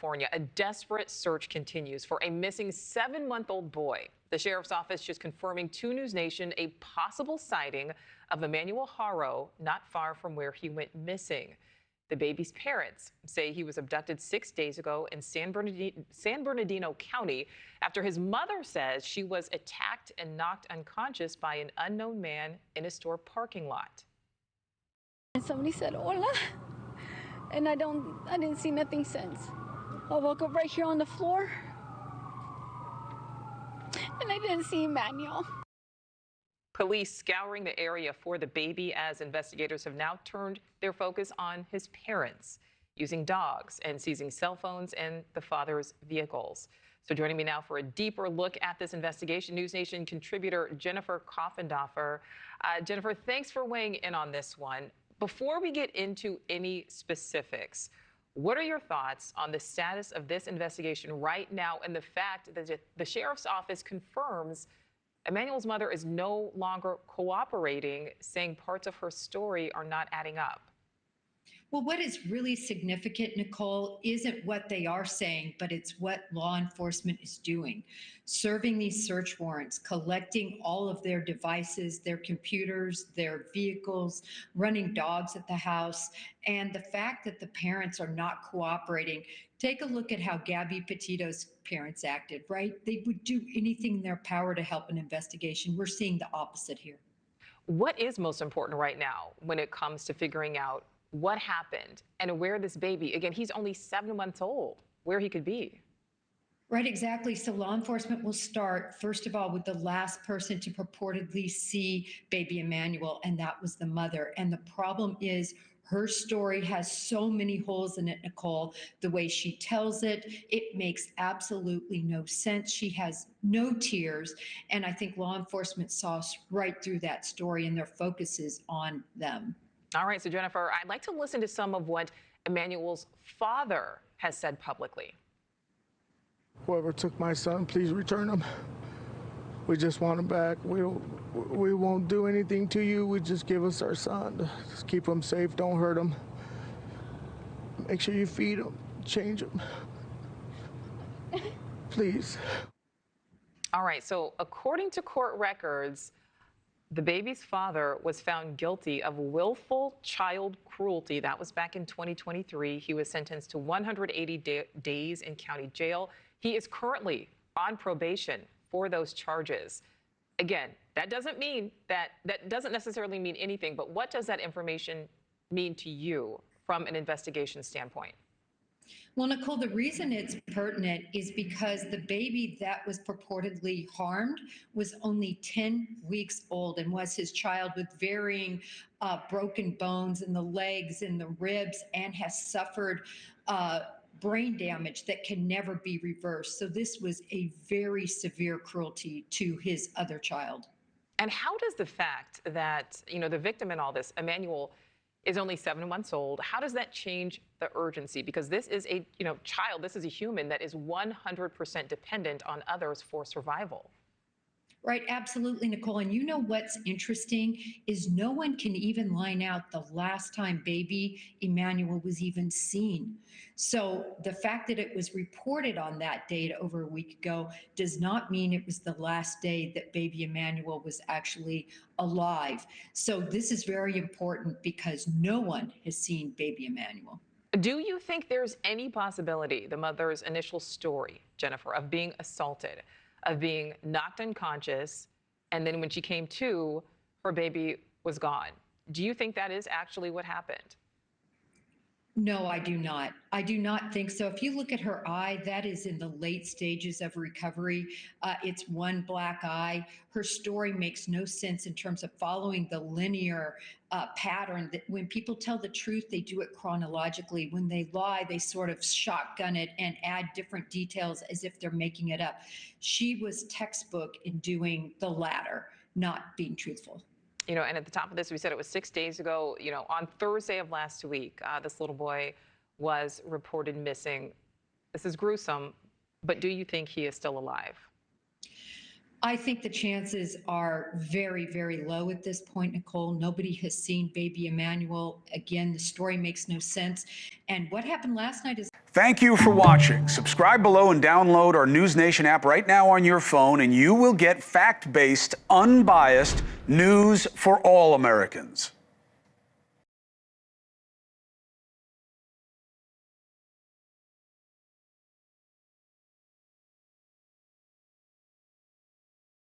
California, a desperate search continues for a missing 7-month-old boy. The sheriff's office just confirming to NewsNation a possible sighting of Emmanuel Haro not far from where he went missing. The baby's parents say he was abducted 6 days ago in San Bernardino County after his mother says she was attacked and knocked unconscious by an unknown man in a store parking lot. And somebody said, "Hola," and I didn't see nothing since. I woke up right here on the floor, and I didn't see Emmanuel. Police scouring the area for the baby as investigators have now turned their focus on his parents, using dogs and seizing cell phones and the father's vehicles. So joining me now for a deeper look at this investigation, NewsNation contributor Jennifer Coffindaffer. Jennifer, thanks for weighing in on this one. Before we get into any specifics, what are your thoughts on the status of this investigation right now and the fact that the sheriff's office confirms Emmanuel's mother is no longer cooperating, saying parts of her story are not adding up? Well, what is really significant, Nichole, isn't what they are saying, but it's what law enforcement is doing. Serving these search warrants, collecting all of their devices, their computers, their vehicles, running dogs at the house, and the fact that the parents are not cooperating. Take a look at how Gabby Petito's parents acted, right? They would do anything in their power to help an investigation. We're seeing the opposite here. What is most important right now when it comes to figuring out what happened and where this baby, again, he's only 7 months old, where he could be? Right, exactly. So law enforcement will start, first of all, with the last person to purportedly see baby Emmanuel, and that was the mother. And the problem is her story has so many holes in it, Nichole. The way she tells it, it makes absolutely no sense. She has no tears. And I think law enforcement saw right through that story, and their focus is on them. All right, so Jennifer, I'd like to listen to some of what Emmanuel's father has said publicly. Whoever took my son, please return him. We just want him back. We won't do anything to you. We just give us our son. Just keep him safe. Don't hurt him. Make sure you feed him, change him. Please. All right, so according to court records, the baby's father was found guilty of willful child cruelty. That was back in 2023. He was sentenced to 180 days in county jail. He is currently on probation for those charges. Again, that doesn't necessarily mean anything, but what does that information mean to you from an investigation standpoint? Well, Nichole, the reason it's pertinent is because the baby that was purportedly harmed was only 10 weeks old and was his child with varying broken bones in the legs and the ribs, and has suffered brain damage that can never be reversed. So this was a very severe cruelty to his other child. And how does the fact that, the victim in all this, Emmanuel, is only 7 months old, how does that change the urgency? Because this is a child, this is a human that is 100% dependent on others for survival. Right, absolutely, Nichole. And you know what's interesting is no one can even line out the last time baby Emmanuel was even seen. So the fact that it was reported on that date over a week ago does not mean it was the last day that baby Emmanuel was actually alive. So this is very important because no one has seen baby Emmanuel. Do you think there's any possibility the mother's initial story, Jennifer, of being assaulted, of being knocked unconscious, and then when she came to, her baby was gone? Do you think that is actually what happened? No, I do not. I do not think so. If you look at her eye, that is in the late stages of recovery. It's one black eye. Her story makes no sense in terms of following the linear pattern that when people tell the truth, they do it chronologically. When they lie, they sort of shotgun it and add different details as if they're making it up. She was textbook in doing the latter, not being truthful. And at the top of this, we said it was 6 days ago. On Thursday of last week, this little boy was reported missing. This is gruesome, but do you think he is still alive? I think the chances are very, very low at this point, Nichole. Nobody has seen baby Emmanuel. Again, the story makes no sense. And what happened last night is... Thank you for watching. Subscribe below and download our NewsNation app right now on your phone, and you will get fact-based, unbiased news for all Americans.